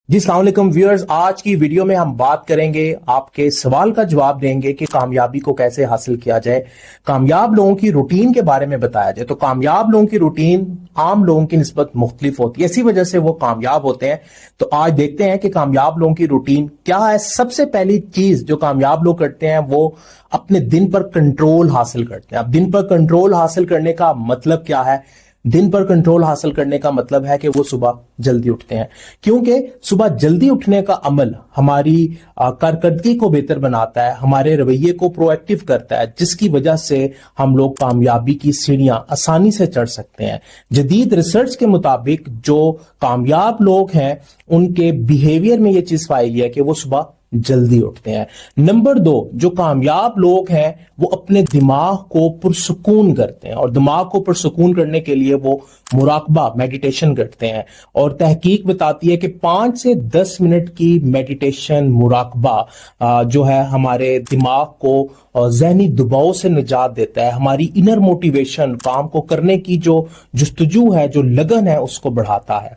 जी अस्सलाम वालेकुम व्यूअर्स। आज की वीडियो में हम बात करेंगे, आपके सवाल का जवाब देंगे कि कामयाबी को कैसे हासिल किया जाए, कामयाब लोगों की रूटीन के बारे में बताया जाए। तो कामयाब लोगों की रूटीन आम लोगों की निस्बत मुख्तलिफ होती है, इसी वजह से वो कामयाब होते हैं। तो आज देखते हैं कि कामयाब लोगों की रूटीन क्या है। सबसे पहली चीज जो कामयाब लोग करते हैं वो अपने दिन पर कंट्रोल हासिल करते हैं। अब दिन पर कंट्रोल हासिल करने का मतलब क्या है? दिन पर कंट्रोल हासिल करने का मतलब है कि वो सुबह जल्दी उठते हैं, क्योंकि सुबह जल्दी उठने का अमल हमारी कारकर्दगी को बेहतर बनाता है, हमारे रवैये को प्रोएक्टिव करता है, जिसकी वजह से हम लोग कामयाबी की सीढ़ियां आसानी से चढ़ सकते हैं। जदीद रिसर्च के मुताबिक जो कामयाब लोग हैं उनके बिहेवियर में ये चीज पाई गई है कि वो सुबह जल्दी उठते हैं। नंबर 2, जो कामयाब लोग हैं वो अपने दिमाग को पुरसुकून करते हैं, और दिमाग को पुरसुकून करने के लिए वो मुराकबा मेडिटेशन करते हैं। और तहकीक बताती है कि 5 से 10 मिनट की मेडिटेशन मुराकबा जो है हमारे दिमाग को ज़हनी दबाव से निजात देता है, हमारी इनर मोटिवेशन, काम को करने की जो जुस्तजू है, जो लगन है, उसको बढ़ाता है।